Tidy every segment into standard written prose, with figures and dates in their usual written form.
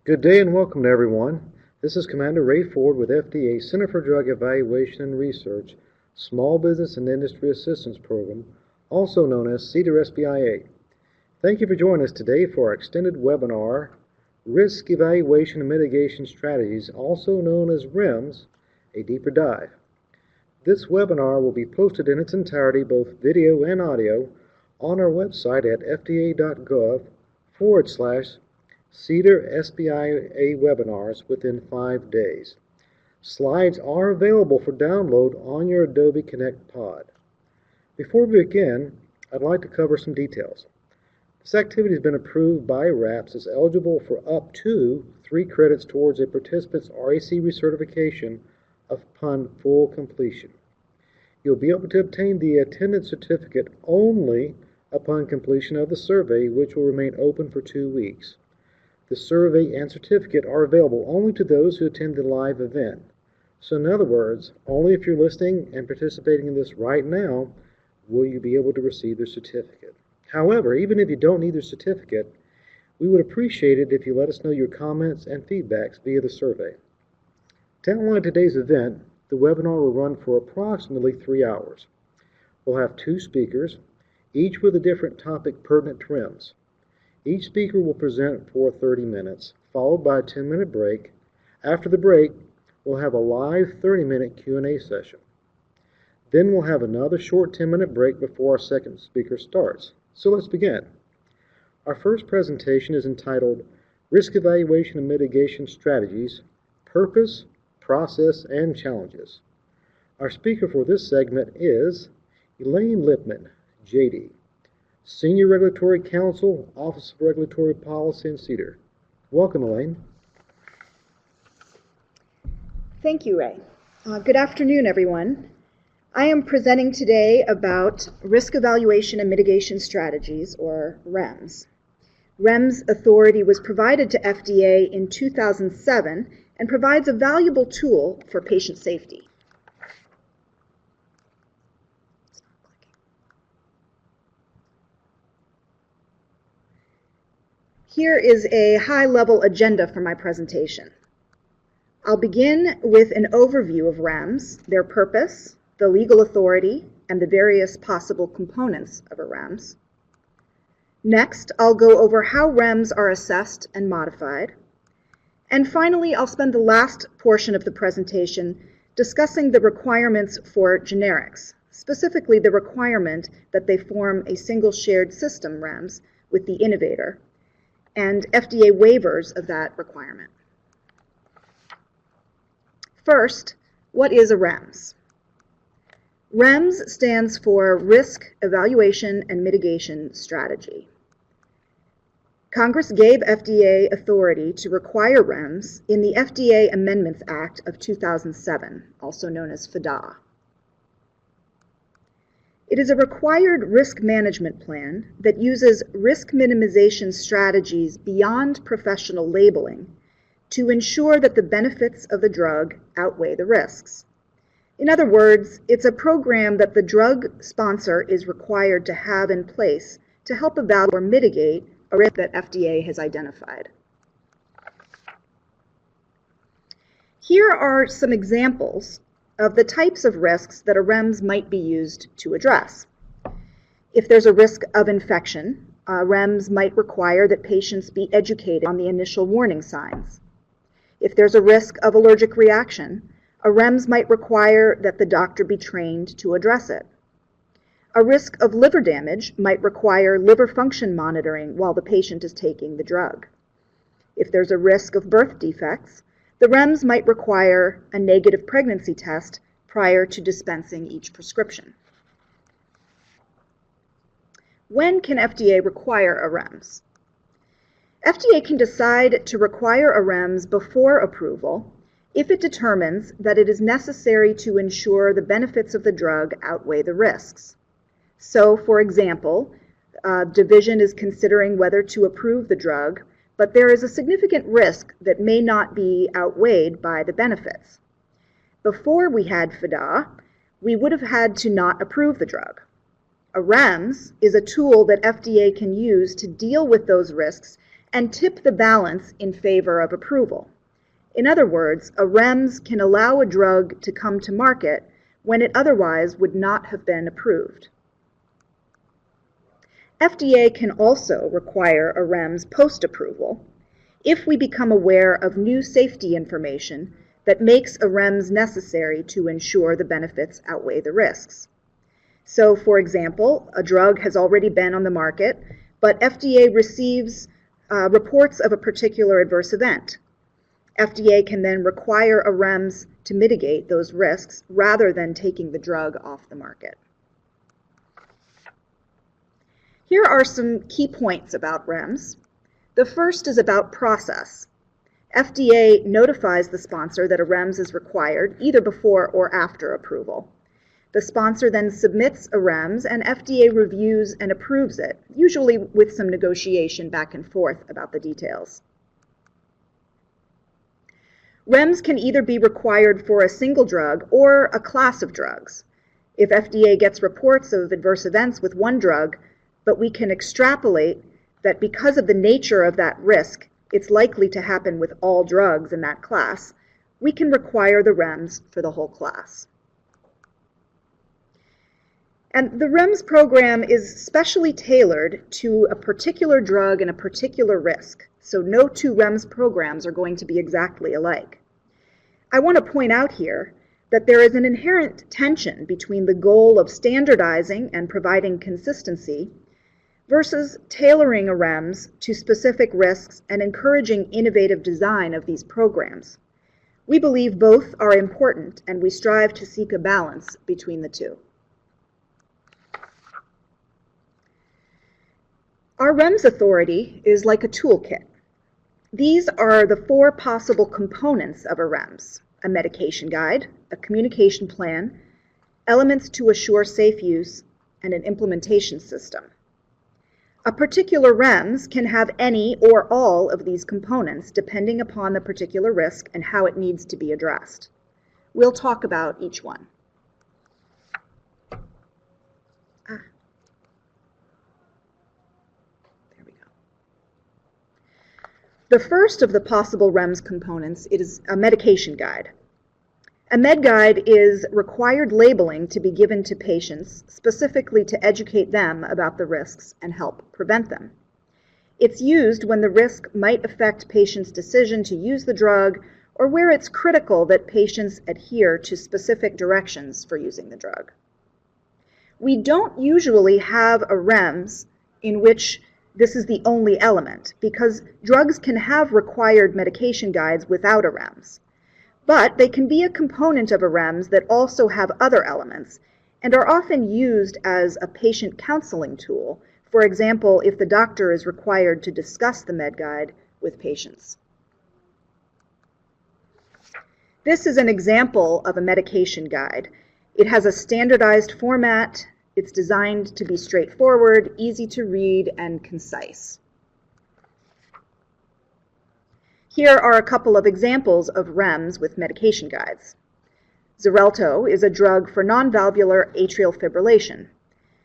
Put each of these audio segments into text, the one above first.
Good day and welcome to everyone. This is Commander Ray Ford with FDA Center for Drug Evaluation and Research, Small Business and Industry Assistance Program, also known as CDER SBIA. Thank you for joining us today for our extended webinar, Risk Evaluation and Mitigation Strategies, also known as REMS, a deeper dive. This webinar will be posted in its entirety, both video and audio, on our website at fda.gov/CDER SBIA webinars within 5 days. Slides are available for download on your Adobe Connect pod. Before we begin, I'd like to cover some details. This activity has been approved by RAPS as eligible for up to 3 credits towards a participant's RAC recertification upon full completion. You'll be able to obtain the attendance certificate only upon completion of the survey, which will remain open for 2 weeks. The survey and certificate are available only to those who attend the live event. So in other words, only if you're listening and participating in this right now will you be able to receive the certificate. However, even if you don't need the certificate, we would appreciate it if you let us know your comments and feedbacks via the survey. To outline today's event, the webinar will run for approximately 3 hours. We'll have 2 speakers, each with a different topic pertinent to REMS. Each speaker will present for 30 minutes, followed by a 10-minute break. After the break, we'll have a live 30-minute Q&A session. Then we'll have another short 10-minute break before our second speaker starts. So let's begin. Our first presentation is entitled Risk Evaluation and Mitigation Strategies, Purpose, Process, and Challenges. Our speaker for this segment is Elaine Lippmann, JD, Senior Regulatory Counsel, Office of Regulatory Policy in CDER. Welcome, Elaine. Thank you, Ray. Good afternoon, everyone. I am presenting today about Risk Evaluation and Mitigation Strategies, or REMS. REMS authority was provided to FDA in 2007 and provides a valuable tool for patient safety. Here is a high-level agenda for my presentation. I'll begin with an overview of REMS, their purpose, the legal authority, and the various possible components of a REMS. Next, I'll go over how REMS are assessed and modified. And finally, I'll spend the last portion of the presentation discussing the requirements for generics, specifically the requirement that they form a single shared system REMS with the innovator, and FDA waivers of that requirement. First, what is a REMS? REMS stands for Risk Evaluation and Mitigation Strategy. Congress gave FDA authority to require REMS in the FDA Amendments Act of 2007, also known as FDA. It is a required risk management plan that uses risk minimization strategies beyond professional labeling to ensure that the benefits of the drug outweigh the risks. In other words, it's a program that the drug sponsor is required to have in place to help evaluate or mitigate a risk that FDA has identified. Here are some examples of the types of risks that a REMS might be used to address. If there's a risk of infection, REMS might require that patients be educated on the initial warning signs. If there's a risk of allergic reaction, a REMS might require that the doctor be trained to address it. A risk of liver damage might require liver function monitoring while the patient is taking the drug. If there's a risk of birth defects, the REMS might require a negative pregnancy test prior to dispensing each prescription. When can FDA require a REMS? FDA can decide to require a REMS before approval if it determines that it is necessary to ensure the benefits of the drug outweigh the risks. So, for example, division is considering whether to approve the drug, but there is a significant risk that may not be outweighed by the benefits. Before we had FDA, we would have had to not approve the drug. A REMS is a tool that FDA can use to deal with those risks and tip the balance in favor of approval. In other words, a REMS can allow a drug to come to market when it otherwise would not have been approved. FDA can also require a REMS post-approval if we become aware of new safety information that makes a REMS necessary to ensure the benefits outweigh the risks. So, for example, a drug has already been on the market, but FDA receives reports of a particular adverse event. FDA can then require a REMS to mitigate those risks rather than taking the drug off the market. Here are some key points about REMS. The first is about process. FDA notifies the sponsor that a REMS is required either before or after approval. The sponsor then submits a REMS and FDA reviews and approves it, usually with some negotiation back and forth about the details. REMS can either be required for a single drug or a class of drugs. If FDA gets reports of adverse events with one drug, but we can extrapolate that because of the nature of that risk, it's likely to happen with all drugs in that class, we can require the REMS for the whole class. And the REMS program is specially tailored to a particular drug and a particular risk, so no two REMS programs are going to be exactly alike. I want to point out here that there is an inherent tension between the goal of standardizing and providing consistency versus tailoring a REMS to specific risks and encouraging innovative design of these programs. We believe both are important, and we strive to seek a balance between the two. Our REMS authority is like a toolkit. These are the 4 possible components of a REMS: a medication guide, a communication plan, elements to assure safe use, and an implementation system. A particular REMS can have any or all of these components depending upon the particular risk and how it needs to be addressed. We'll talk about each one. There we go. The first of the possible REMS components is a medication guide. A med guide is required labeling to be given to patients specifically to educate them about the risks and help prevent them. It's used when the risk might affect patients' decision to use the drug or where it's critical that patients adhere to specific directions for using the drug. We don't usually have a REMS in which this is the only element, because drugs can have required medication guides without a REMS. But they can be a component of a REMS that also have other elements and are often used as a patient counseling tool, for example, if the doctor is required to discuss the med guide with patients. This is an example of a medication guide. It has a standardized format. It's designed to be straightforward, easy to read, and concise. Here are a couple of examples of REMS with medication guides. Xarelto is a drug for non-valvular atrial fibrillation.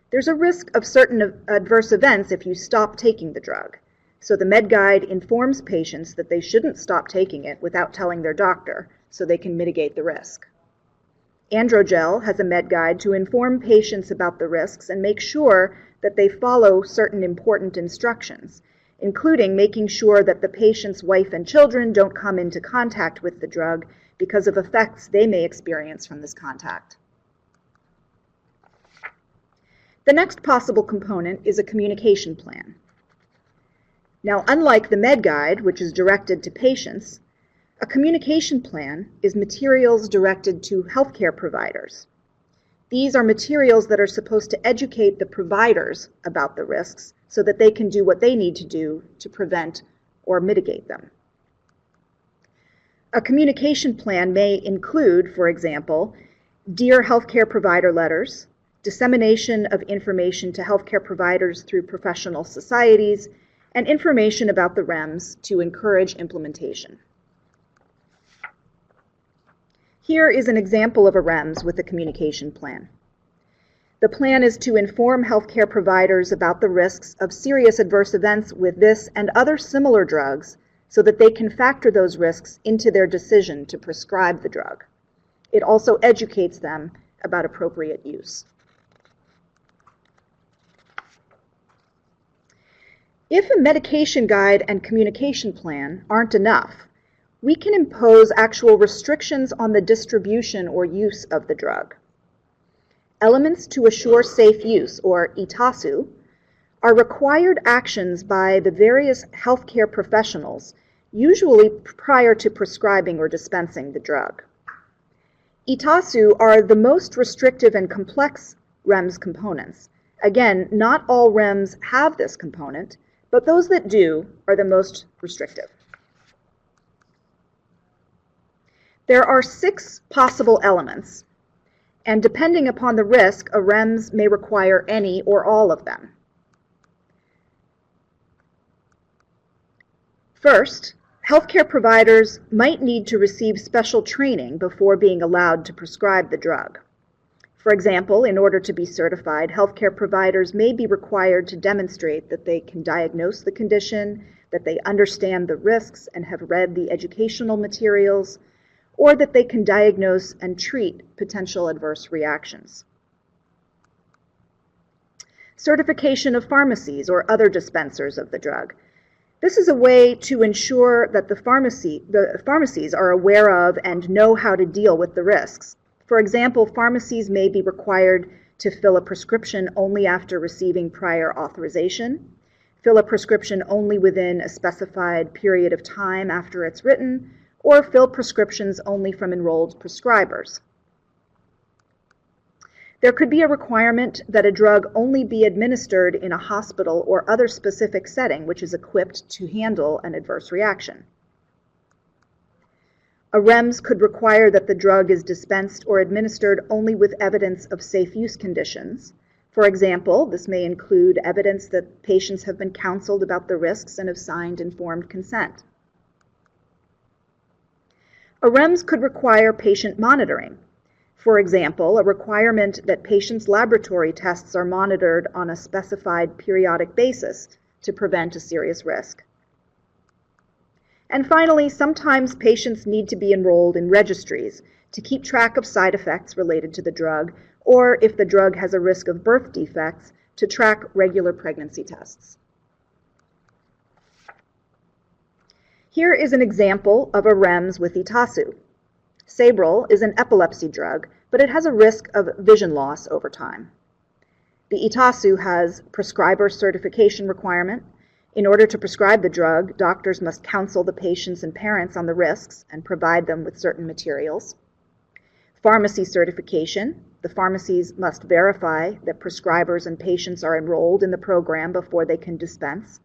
There's a risk of certain adverse events if you stop taking the drug, so the med guide informs patients that they shouldn't stop taking it without telling their doctor so they can mitigate the risk. Androgel has a med guide to inform patients about the risks and make sure that they follow certain important instructions, including making sure that the patient's wife and children don't come into contact with the drug because of effects they may experience from this contact. The next possible component is a communication plan. Now, unlike the med guide, which is directed to patients, a communication plan is materials directed to healthcare providers. These are materials that are supposed to educate the providers about the risks so that they can do what they need to do to prevent or mitigate them. A communication plan may include, for example, Dear Healthcare Provider letters, dissemination of information to healthcare providers through professional societies, and information about the REMS to encourage implementation. Here is an example of a REMS with a communication plan. The plan is to inform healthcare providers about the risks of serious adverse events with this and other similar drugs so that they can factor those risks into their decision to prescribe the drug. It also educates them about appropriate use. If a medication guide and communication plan aren't enough, we can impose actual restrictions on the distribution or use of the drug. Elements to assure safe use, or ETASU, are required actions by the various healthcare professionals, usually prior to prescribing or dispensing the drug. ETASU are the most restrictive and complex REMS components. Again, not all REMS have this component, but those that do are the most restrictive. There are 6 possible elements, and depending upon the risk, a REMS may require any or all of them. First, healthcare providers might need to receive special training before being allowed to prescribe the drug. For example, in order to be certified, healthcare providers may be required to demonstrate that they can diagnose the condition, that they understand the risks and have read the educational materials, or that they can diagnose and treat potential adverse reactions. Certification of pharmacies or other dispensers of the drug. This is a way to ensure that the pharmacies are aware of and know how to deal with the risks. For example, pharmacies may be required to fill a prescription only after receiving prior authorization, fill a prescription only within a specified period of time after it's written, or fill prescriptions only from enrolled prescribers. There could be a requirement that a drug only be administered in a hospital or other specific setting which is equipped to handle an adverse reaction. A REMS could require that the drug is dispensed or administered only with evidence of safe use conditions. For example, this may include evidence that patients have been counseled about the risks and have signed informed consent. A REMS could require patient monitoring. For example, a requirement that patients' laboratory tests are monitored on a specified periodic basis to prevent a serious risk. And finally, sometimes patients need to be enrolled in registries to keep track of side effects related to the drug, or if the drug has a risk of birth defects, to track regular pregnancy tests. Here is an example of a REMS with ETASU. Sabril is an epilepsy drug, but it has a risk of vision loss over time. The ETASU has prescriber certification requirement. In order to prescribe the drug, doctors must counsel the patients and parents on the risks and provide them with certain materials. Pharmacy certification. The pharmacies must verify that prescribers and patients are enrolled in the program before they can dispense.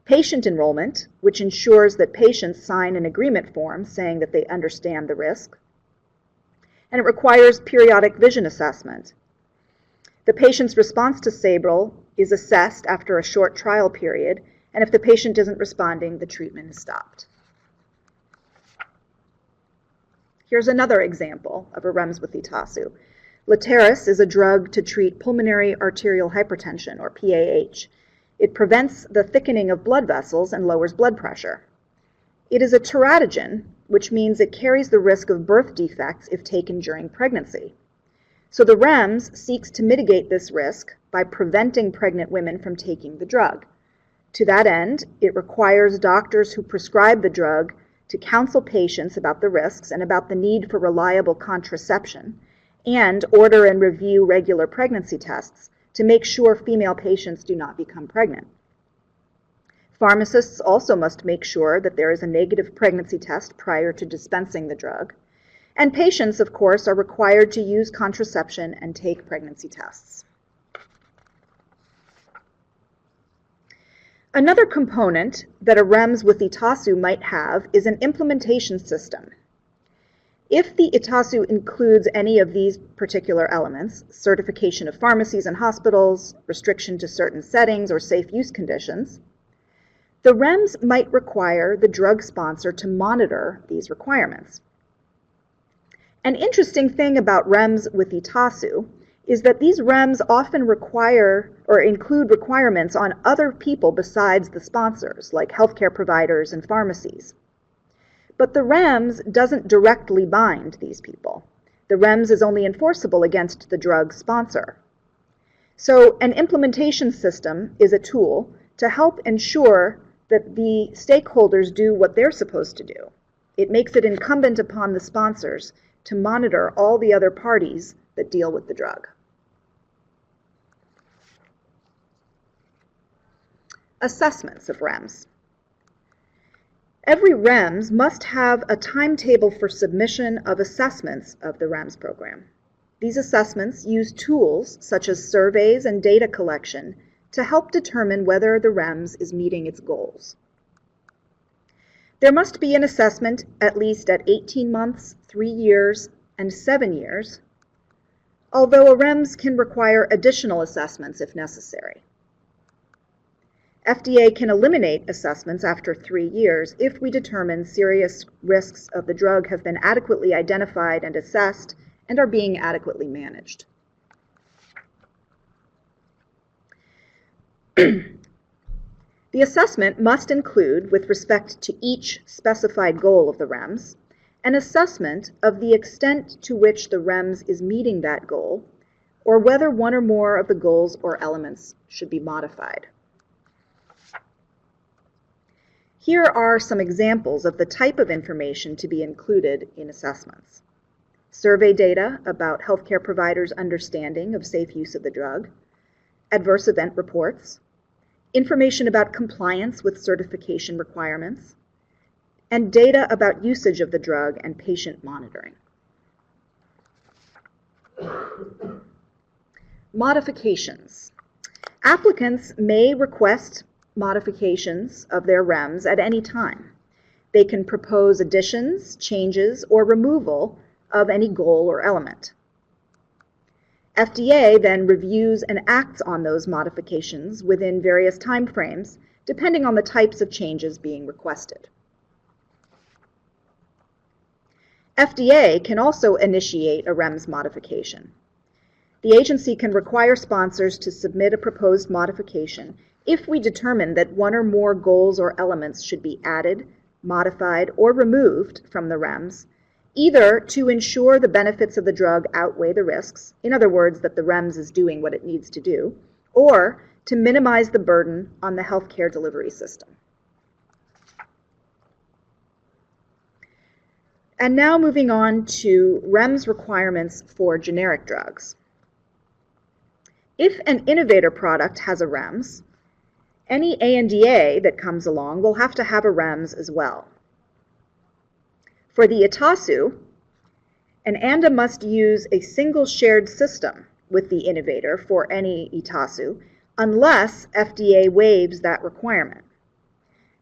Patient enrollment, which ensures that patients sign an agreement form saying that they understand the risk. And it requires periodic vision assessment. The patient's response to Sabril is assessed after a short trial period, and if the patient isn't responding, the treatment is stopped. Here's another example of a REMS with ETASU. Letairis is a drug to treat pulmonary arterial hypertension, or PAH. It prevents the thickening of blood vessels and lowers blood pressure. It is a teratogen, which means it carries the risk of birth defects if taken during pregnancy. So the REMS seeks to mitigate this risk by preventing pregnant women from taking the drug. To that end, it requires doctors who prescribe the drug to counsel patients about the risks and about the need for reliable contraception, and order and review regular pregnancy tests to make sure female patients do not become pregnant. Pharmacists also must make sure that there is a negative pregnancy test prior to dispensing the drug. And patients, of course, are required to use contraception and take pregnancy tests. Another component that a REMS with ETASU might have is an implementation system. If the ETASU includes any of these particular elements, certification of pharmacies and hospitals, restriction to certain settings or safe use conditions, the REMS might require the drug sponsor to monitor these requirements. An interesting thing about REMS with ETASU is that these REMS often require or include requirements on other people besides the sponsors, like healthcare providers and pharmacies. But the REMS doesn't directly bind these people. The REMS is only enforceable against the drug sponsor. So an implementation system is a tool to help ensure that the stakeholders do what they're supposed to do. It makes it incumbent upon the sponsors to monitor all the other parties that deal with the drug. Assessments of REMS. Every REMS must have a timetable for submission of assessments of the REMS program. These assessments use tools such as surveys and data collection to help determine whether the REMS is meeting its goals. There must be an assessment at least at 18 months, 3 years, and 7 years, although a REMS can require additional assessments if necessary. FDA can eliminate assessments after 3 years if we determine serious risks of the drug have been adequately identified and assessed and are being adequately managed. The assessment must include, with respect to each specified goal of the REMS, an assessment of the extent to which the REMS is meeting that goal, or whether one or more of the goals or elements should be modified. Here are some examples of the type of information to be included in assessments. Survey data about healthcare providers' understanding of safe use of the drug, adverse event reports, information about compliance with certification requirements, and data about usage of the drug and patient monitoring. Modifications. Applicants may request modifications of their REMS at any time. They can propose additions, changes, or removal of any goal or element. FDA then reviews and acts on those modifications within various timeframes, depending on the types of changes being requested. FDA can also initiate a REMS modification. The agency can require sponsors to submit a proposed modification if we determine that one or more goals or elements should be added, modified, or removed from the REMS, either to ensure the benefits of the drug outweigh the risks, in other words, that the REMS is doing what it needs to do, or to minimize the burden on the healthcare delivery system. And now moving on to REMS requirements for generic drugs. If an innovator product has a REMS, any ANDA that comes along will have to have a REMS as well. For the ITASU, an ANDA must use a single shared system with the innovator for any ITASU unless FDA waives that requirement.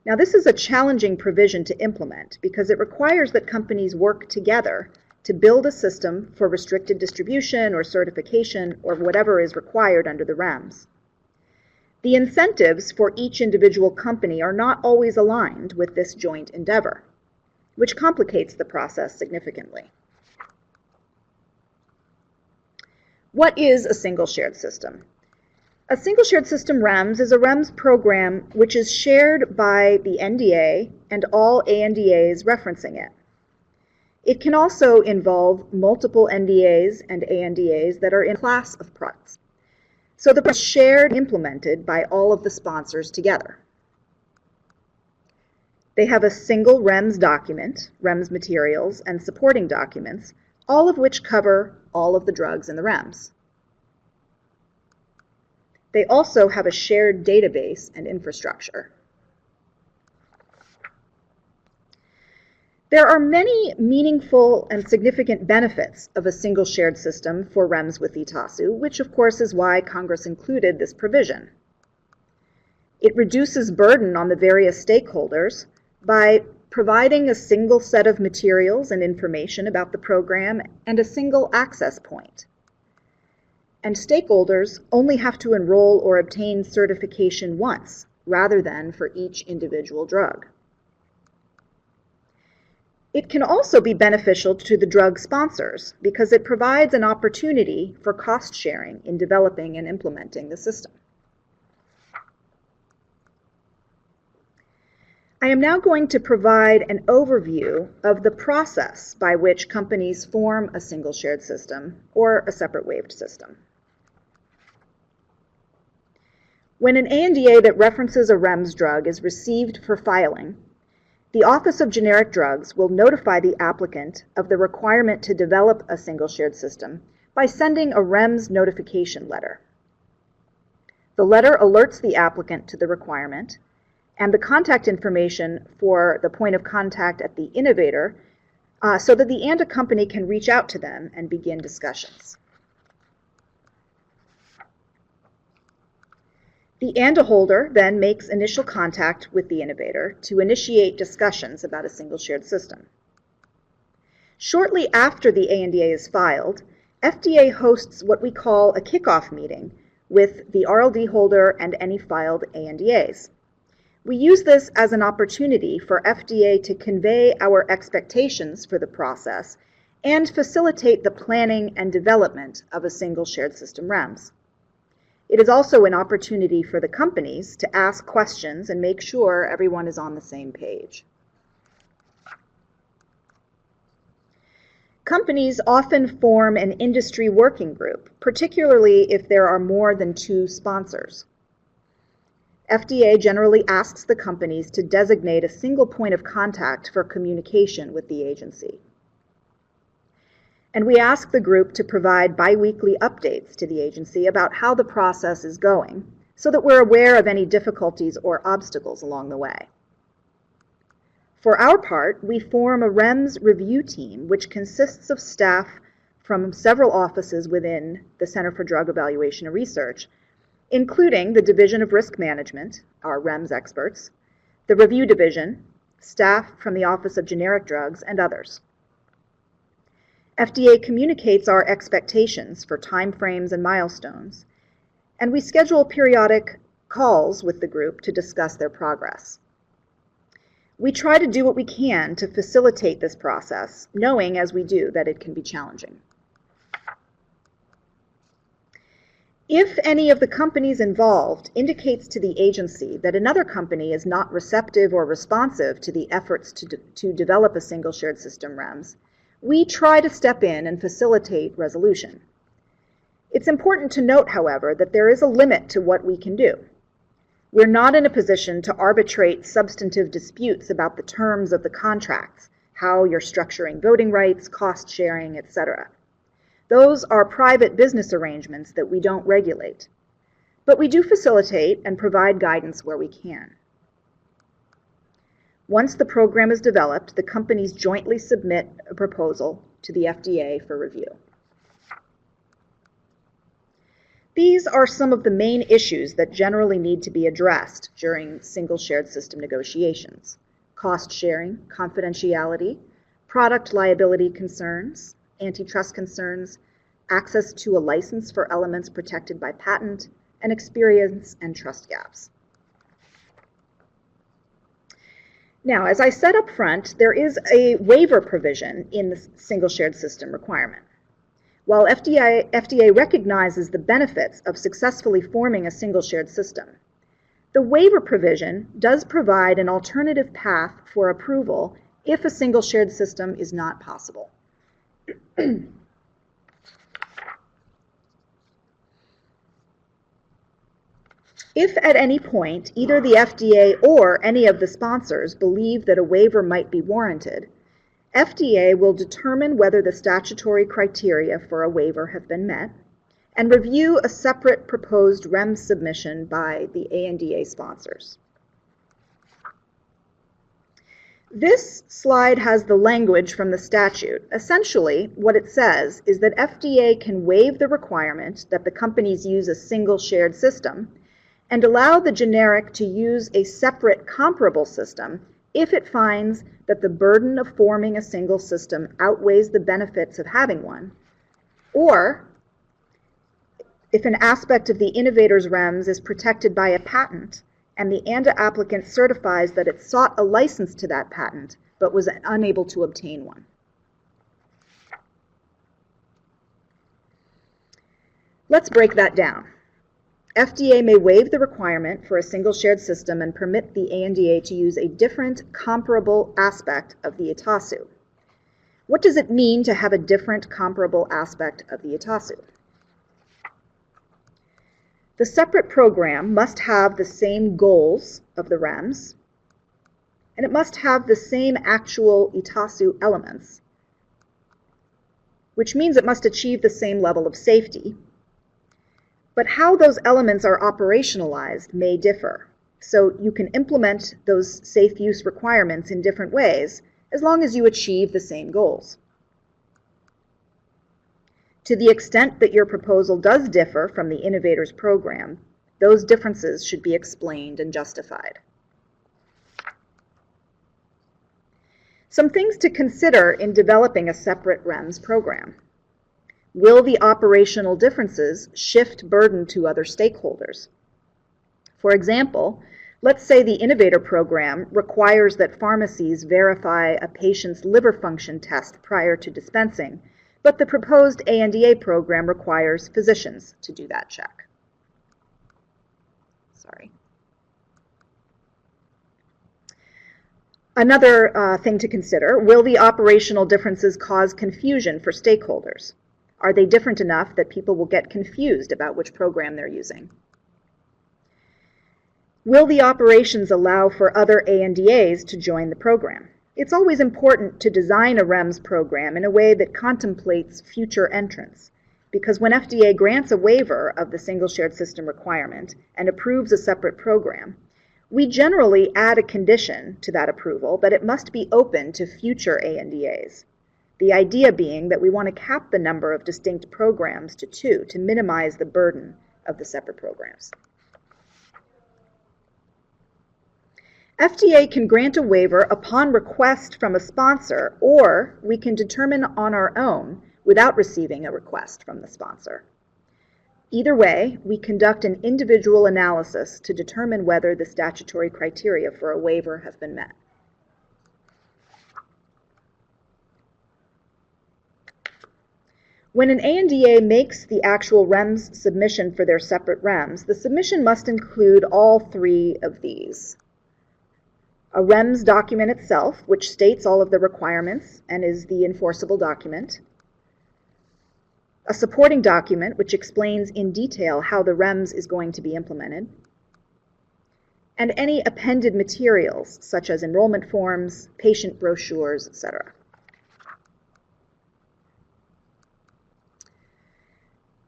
Now, this is a challenging provision to implement because it requires that companies work together to build a system for restricted distribution or certification or whatever is required under the REMS. The incentives for each individual company are not always aligned with this joint endeavor, which complicates the process significantly. What is a single shared system? A single shared system REMS is a REMS program which is shared by the NDA and all ANDAs referencing it. It can also involve multiple NDAs and ANDAs that are in a class of products. So the program is shared and implemented by all of the sponsors together. They have a single REMS document, REMS materials, and supporting documents, all of which cover all of the drugs in the REMS. They also have a shared database and infrastructure. There are many meaningful and significant benefits of a single shared system for REMS with ITASU, which of course is why Congress included this provision. It reduces burden on the various stakeholders by providing a single set of materials and information about the program and a single access point. And stakeholders only have to enroll or obtain certification once, rather than for each individual drug. It can also be beneficial to the drug sponsors because it provides an opportunity for cost sharing in developing and implementing the system. I am now going to provide an overview of the process by which companies form a single shared system or a separate waived system. When an ANDA that references a REMS drug is received for filing, the Office of Generic Drugs will notify the applicant of the requirement to develop a single shared system by sending a REMS notification letter. The letter alerts the applicant to the requirement and the contact information for the point of contact at the innovator so that the ANDA company can reach out to them and begin discussions. The ANDA holder then makes initial contact with the innovator to initiate discussions about a single shared system. Shortly after the ANDA is filed, FDA hosts what we call a kickoff meeting with the RLD holder and any filed ANDAs. We use this as an opportunity for FDA to convey our expectations for the process and facilitate the planning and development of a single shared system REMS. It is also an opportunity for the companies to ask questions and make sure everyone is on the same page. Companies often form an industry working group, particularly if there are more than 2 sponsors. FDA generally asks the companies to designate a single point of contact for communication with the agency. And we ask the group to provide biweekly updates to the agency about how the process is going, so that we're aware of any difficulties or obstacles along the way. For our part, we form a REMS review team, which consists of staff from several offices within the Center for Drug Evaluation and Research, including the Division of Risk Management, our REMS experts, the Review Division, staff from the Office of Generic Drugs, and others. FDA communicates our expectations for timeframes and milestones, and we schedule periodic calls with the group to discuss their progress. We try to do what we can to facilitate this process, knowing as we do that it can be challenging. If any of the companies involved indicates to the agency that another company is not receptive or responsive to the efforts to develop a single shared system REMS, we try to step in and facilitate resolution. It's important to note, however, that there is a limit to what we can do. We're not in a position to arbitrate substantive disputes about the terms of the contracts, how you're structuring voting rights, cost sharing, etc. Those are private business arrangements that we don't regulate. But we do facilitate and provide guidance where we can. Once the program is developed, the companies jointly submit a proposal to the FDA for review. These are some of the main issues that generally need to be addressed during single shared system negotiations: cost sharing, confidentiality, product liability concerns, antitrust concerns, access to a license for elements protected by patent, and experience and trust gaps. Now, as I said up front, there is a waiver provision in the single shared system requirement. While FDA recognizes the benefits of successfully forming a single shared system, the waiver provision does provide an alternative path for approval if a single shared system is not possible. If at any point either the FDA or any of the sponsors believe that a waiver might be warranted, FDA will determine whether the statutory criteria for a waiver have been met and review a separate proposed REMS submission by the ANDA sponsors. This slide has the language from the statute. Essentially, what it says is that FDA can waive the requirement that the companies use a single shared system and allow the generic to use a separate comparable system if it finds that the burden of forming a single system outweighs the benefits of having one, or if an aspect of the innovator's REMS is protected by a patent and the ANDA applicant certifies that it sought a license to that patent but was unable to obtain one. Let's break that down. FDA may waive the requirement for a single shared system and permit the ANDA to use a different comparable aspect of the ITASU. What does it mean to have a different comparable aspect of the ITASU? The separate program must have the same goals of the REMS, and it must have the same actual ITASU elements, which means it must achieve the same level of safety. But how those elements are operationalized may differ. So you can implement those safe use requirements in different ways as long as you achieve the same goals. To the extent that your proposal does differ from the innovator's program, those differences should be explained and justified. Some things to consider in developing a separate REMS program. Will the operational differences shift burden to other stakeholders? For example, let's say the innovator program requires that pharmacies verify a patient's liver function test prior to dispensing, but the proposed ANDA program requires physicians to do that check. Sorry. Another thing to consider, will the operational differences cause confusion for stakeholders? Are they different enough that people will get confused about which program they're using? Will the operations allow for other ANDAs to join the program? It's always important to design a REMS program in a way that contemplates future entrants, because when FDA grants a waiver of the single shared system requirement and approves a separate program, we generally add a condition to that approval that it must be open to future ANDAs. The idea being that we want to cap the number of distinct programs to 2 to minimize the burden of the separate programs. FDA can grant a waiver upon request from a sponsor, or we can determine on our own without receiving a request from the sponsor. Either way, we conduct an individual analysis to determine whether the statutory criteria for a waiver have been met. When an ANDA makes the actual REMS submission for their separate REMS, the submission must include all 3 of these. A REMS document itself, which states all of the requirements and is the enforceable document. A supporting document, which explains in detail how the REMS is going to be implemented. And any appended materials, such as enrollment forms, patient brochures, etc.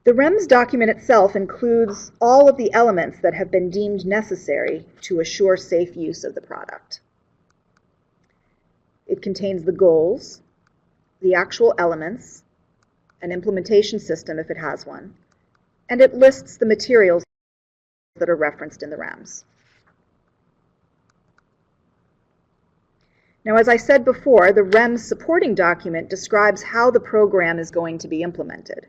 The REMS document itself includes all of the elements that have been deemed necessary to assure safe use of the product. It contains the goals, the actual elements, an implementation system if it has one, and it lists the materials that are referenced in the REMS. Now, as I said before, the REMS supporting document describes how the program is going to be implemented.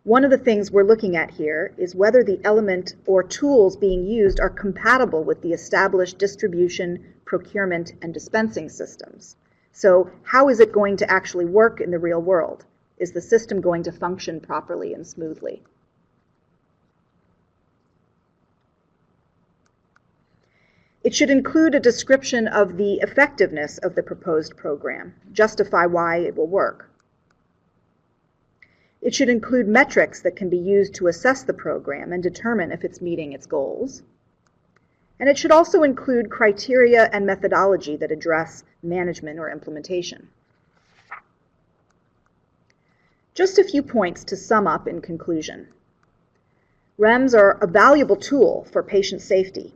One of the things we're looking at here is whether the element or tools being used are compatible with the established distribution, procurement, and dispensing systems. So how is it going to actually work in the real world? Is the system going to function properly and smoothly? It should include a description of the effectiveness of the proposed program, justify why it will work. It should include metrics that can be used to assess the program and determine if it's meeting its goals. And it should also include criteria and methodology that address management or implementation. Just a few points to sum up in conclusion. REMS are a valuable tool for patient safety.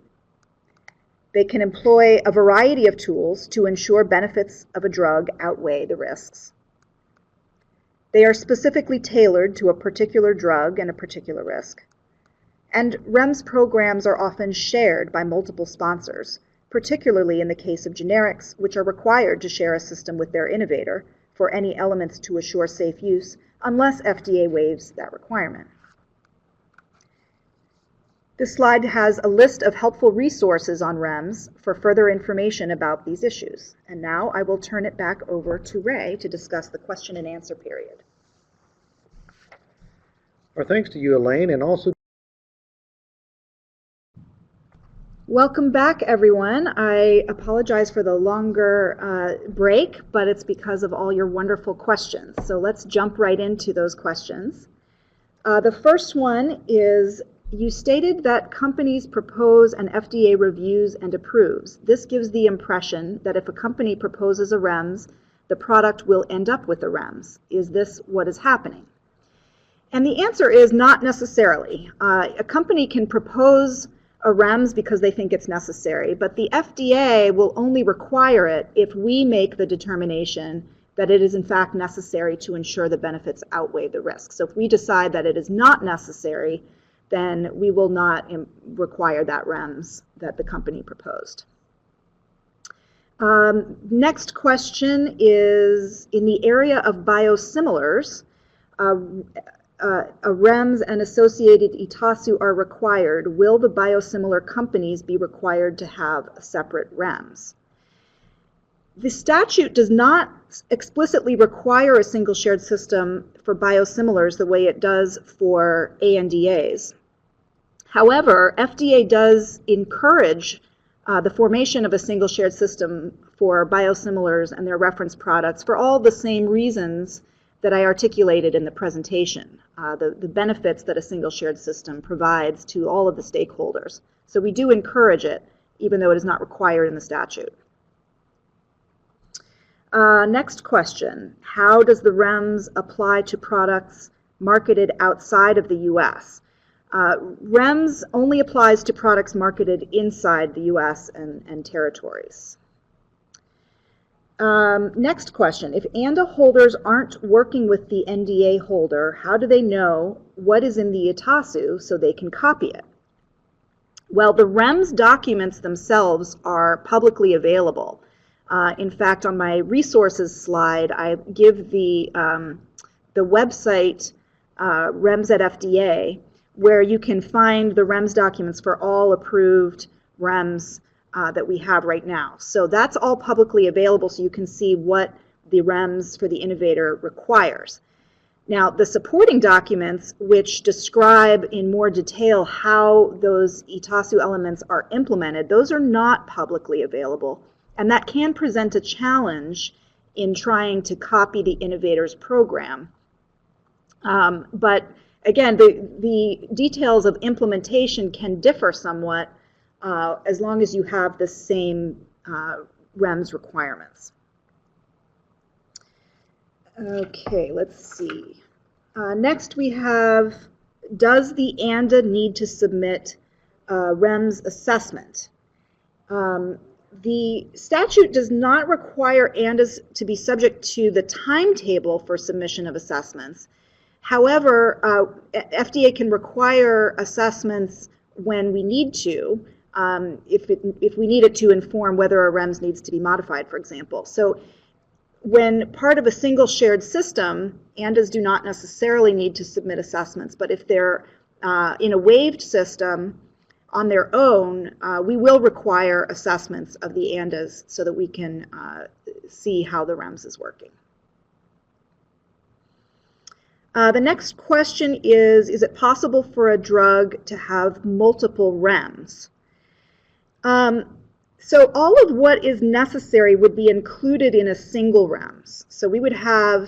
They can employ a variety of tools to ensure benefits of a drug outweigh the risks. They are specifically tailored to a particular drug and a particular risk. And REMS programs are often shared by multiple sponsors, particularly in the case of generics, which are required to share a system with their innovator for any elements to assure safe use, unless FDA waives that requirement. This slide has a list of helpful resources on REMS for further information about these issues. And now I will turn it back over to Ray to discuss the question and answer period. Our thanks to you, Elaine, and also welcome back, everyone. I apologize for the longer break, but it's because of all your wonderful questions. So let's jump right into those questions. The first one is, you stated that companies propose and FDA reviews and approves. This gives the impression that if a company proposes a REMS, the product will end up with a REMS. Is this what is happening? And the answer is not necessarily. A company can propose a REMS because they think it's necessary, but the FDA will only require it if we make the determination that it is in fact necessary to ensure the benefits outweigh the risks. So if we decide that it is not necessary, then we will not require that REMS that the company proposed. Next question is, in the area of biosimilars, a REMS and associated ETASU are required. Will the biosimilar companies be required to have a separate REMS? The statute does not explicitly require a single shared system for biosimilars the way it does for ANDAs. However, FDA does encourage the formation of a single shared system for biosimilars and their reference products for all the same reasons that I articulated in the presentation, the benefits that a single shared system provides to all of the stakeholders. So we do encourage it, even though it is not required in the statute. Next question, how does the REMS apply to products marketed outside of the U.S.? REMS only applies to products marketed inside the U.S. and territories. Next question, if ANDA holders aren't working with the NDA holder, how do they know what is in the ETASU so they can copy it? Well, the REMS documents themselves are publicly available. In fact, on my resources slide, I give the website REMS at FDA, where you can find the REMS documents for all approved REMS that we have right now. So that's all publicly available, so you can see what the REMS for the innovator requires. Now, the supporting documents, which describe in more detail how those ETASU elements are implemented, those are not publicly available, and that can present a challenge in trying to copy the innovator's program. But again, the details of implementation can differ somewhat as long as you have the same REMS requirements. Okay, let's see. Next we have, does the ANDA need to submit REMS assessment? The statute does not require ANDAs to be subject to the timetable for submission of assessments. However, FDA can require assessments when we need to, if we need it to inform whether a REMS needs to be modified, for example. So when part of a single shared system, ANDAs do not necessarily need to submit assessments, but if they're in a waived system on their own, we will require assessments of the ANDAs so that we can see how the REMS is working. The next question is it possible for a drug to have multiple REMS? So all of what is necessary would be included in a single REMS. So we would have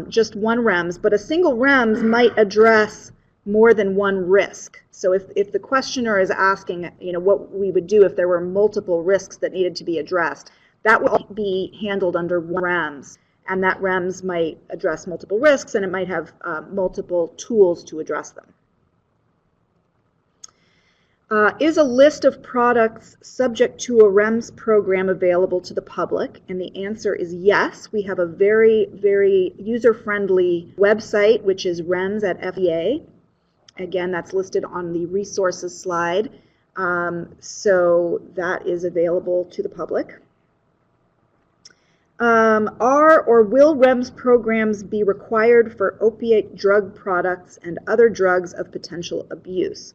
just one REMS, but a single REMS might address more than one risk. So if the questioner is asking, what we would do if there were multiple risks that needed to be addressed, that would be handled under one REMS. And that REMS might address multiple risks, and it might have multiple tools to address them. Is a list of products subject to a REMS program available to the public? And the answer is yes. We have a very, very user-friendly website, which is REMS at FDA. Again, that's listed on the resources slide. So that is available to the public. Are or will REMS programs be required for opiate drug products and other drugs of potential abuse?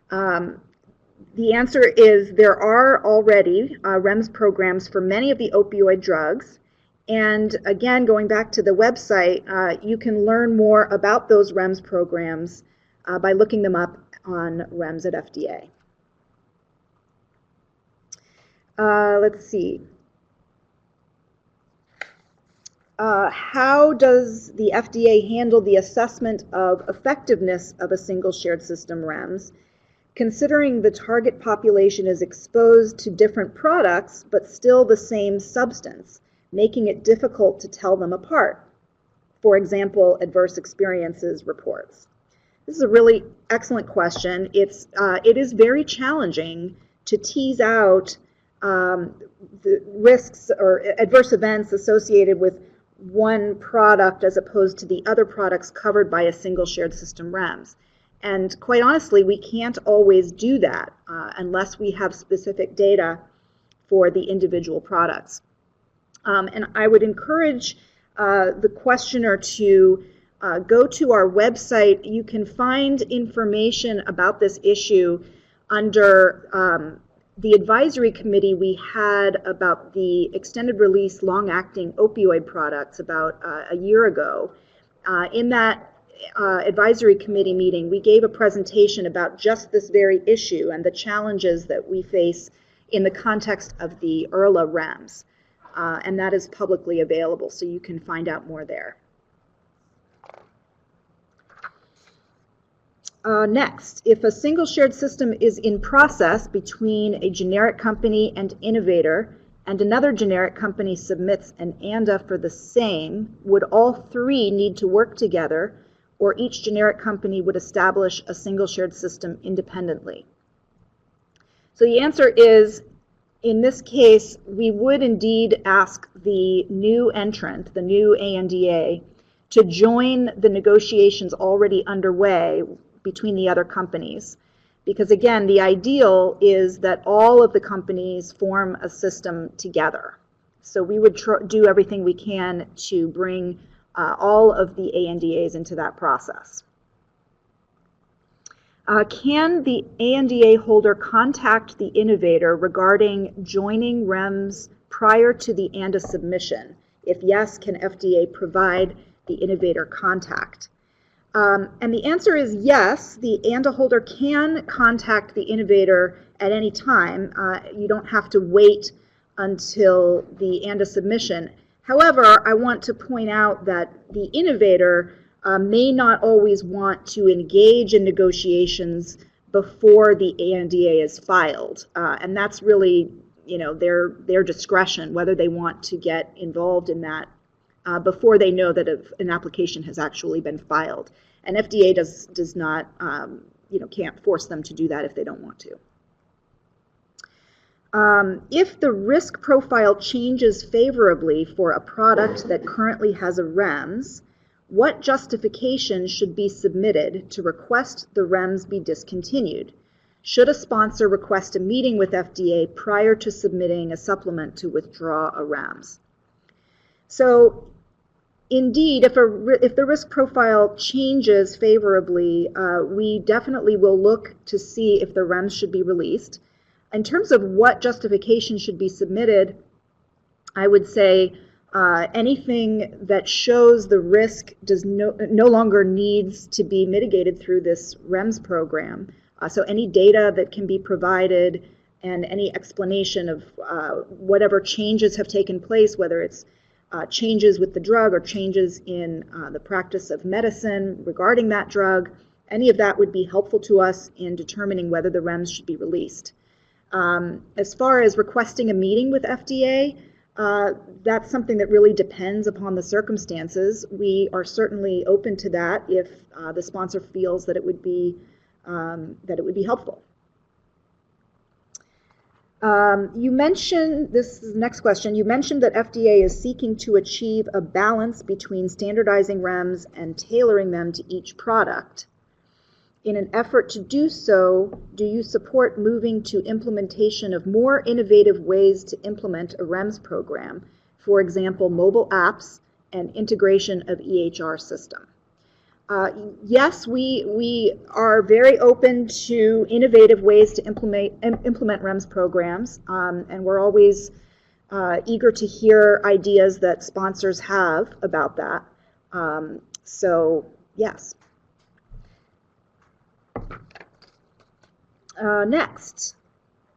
The answer is there are already REMS programs for many of the opioid drugs. And again, going back to the website, you can learn more about those REMS programs by looking them up on REMS at FDA. Let's see. How does the FDA handle the assessment of effectiveness of a single shared system REMS, considering the target population is exposed to different products but still the same substance, making it difficult to tell them apart? For example, adverse experiences reports. This is a really excellent question. It is very challenging to tease out the risks or adverse events associated with one product as opposed to the other products covered by a single shared system REMS. And quite honestly, we can't always do that unless we have specific data for the individual products. And I would encourage the questioner to go to our website. You can find information about this issue under the advisory committee we had about the extended release long-acting opioid products about a year ago. In that advisory committee meeting, we gave a presentation about just this very issue and the challenges that we face in the context of the IRLA REMS. And that is publicly available, so you can find out more there. Next, if a single shared system is in process between a generic company and innovator, and another generic company submits an ANDA for the same, would all three need to work together, or each generic company would establish a single shared system independently? So the answer is, in this case, we would indeed ask the new entrant, the new ANDA, to join the negotiations already underway between the other companies. Because again, the ideal is that all of the companies form a system together. So we would do everything we can to bring all of the ANDAs into that process. Can the ANDA holder contact the innovator regarding joining REMS prior to the ANDA submission? If yes, can FDA provide the innovator contact? And the answer is yes, the ANDA holder can contact the innovator at any time. You don't have to wait until the ANDA submission. However, I want to point out that the innovator may not always want to engage in negotiations before the ANDA is filed. And that's really, their discretion, whether they want to get involved in that before they know that an application has actually been filed. And FDA does not, can't force them to do that if they don't want to. If the risk profile changes favorably for a product that currently has a REMS, what justification should be submitted to request the REMS be discontinued? Should a sponsor request a meeting with FDA prior to submitting a supplement to withdraw a REMS? So, indeed, if the risk profile changes favorably, we definitely will look to see if the REMS should be released. In terms of what justification should be submitted, I would say anything that shows the risk does no longer needs to be mitigated through this REMS program. So any data that can be provided and any explanation of whatever changes have taken place, whether it's changes with the drug or changes in the practice of medicine regarding that drug, any of that would be helpful to us in determining whether the REMS should be released. As far as requesting a meeting with FDA, that's something that really depends upon the circumstances. We are certainly open to that if the sponsor feels that it would be helpful. You mentioned, this is the next question, you mentioned that FDA is seeking to achieve a balance between standardizing REMS and tailoring them to each product. In an effort to do so, do you support moving to implementation of more innovative ways to implement a REMS program, for example, mobile apps and integration of EHR system? Yes, we are very open to innovative ways to implement REMS programs, and we're always eager to hear ideas that sponsors have about that. So, yes. Next,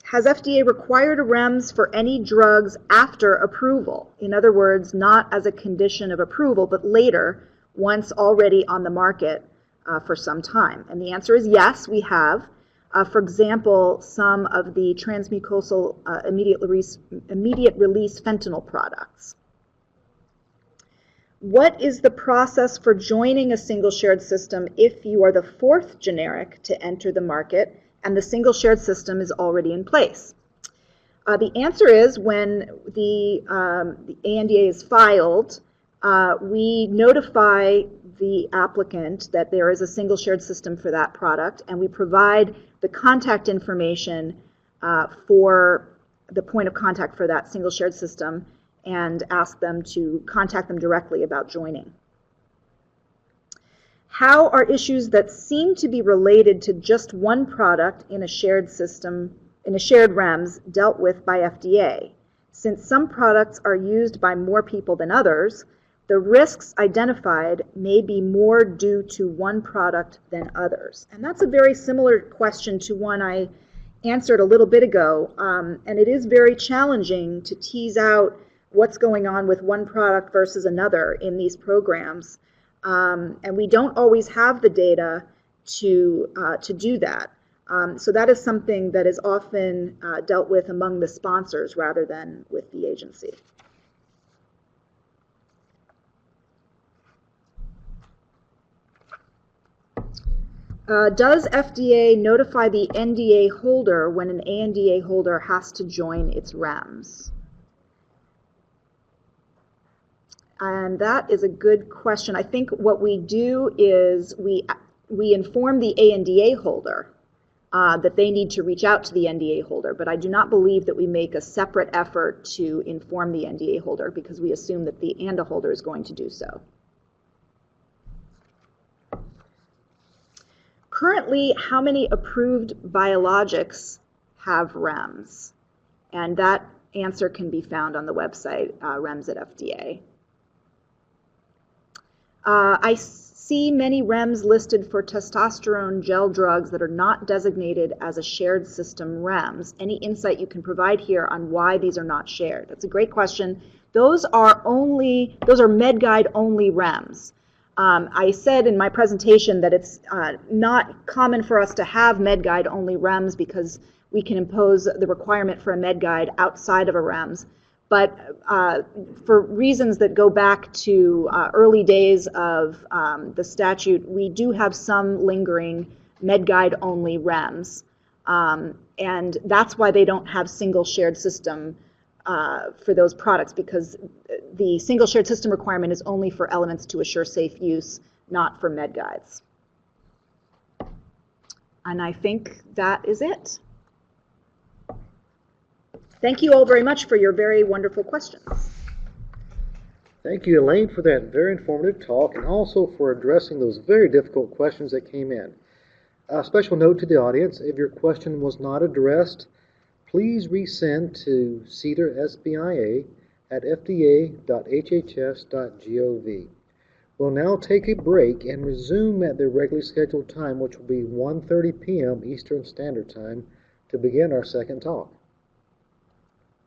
has FDA required a REMS for any drugs after approval? In other words, not as a condition of approval, but later, once already on the market for some time? And the answer is yes, we have. For example, some of the transmucosal immediate release fentanyl products. What is the process for joining a single shared system if you are the fourth generic to enter the market and the single shared system is already in place? The answer is when the ANDA is filed, we notify the applicant that there is a single shared system for that product, and we provide the contact information for the point of contact for that single shared system and ask them to contact them directly about joining. How are issues that seem to be related to just one product in a shared system, in a shared REMS, dealt with by FDA? Since some products are used by more people than others, the risks identified may be more due to one product than others. And that's a very similar question to one I answered a little bit ago, and it is very challenging to tease out what's going on with one product versus another in these programs. And we don't always have the data to do that. So that is something that is often dealt with among the sponsors rather than with the agency. Does FDA notify the NDA holder when an ANDA holder has to join its REMS? And that is a good question. I think what we do is we inform the ANDA holder that they need to reach out to the NDA holder, but I do not believe that we make a separate effort to inform the NDA holder because we assume that the ANDA holder is going to do so. Currently, how many approved biologics have REMS? And that answer can be found on the website, REMS at FDA. I see many REMS listed for testosterone gel drugs that are not designated as a shared system REMS. Any insight you can provide here on why these are not shared? That's a great question. Those are MedGuide only REMS. I said in my presentation that it's not common for us to have MedGuide only REMS because we can impose the requirement for a MedGuide outside of a REMS. But for reasons that go back to early days of the statute, we do have some lingering MedGuide only REMS. And that's why they don't have single shared system for those products, because the single shared system requirement is only for elements to assure safe use, not for MedGuides. And I think that is it. Thank you all very much for your very wonderful questions. Thank you, Elaine, for that very informative talk and also for addressing those very difficult questions that came in. A special note to the audience, if your question was not addressed, please resend to CDER SBIA at fda.hhs.gov. We'll now take a break and resume at the regularly scheduled time, which will be 1:30 p.m. Eastern Standard Time, to begin our second talk.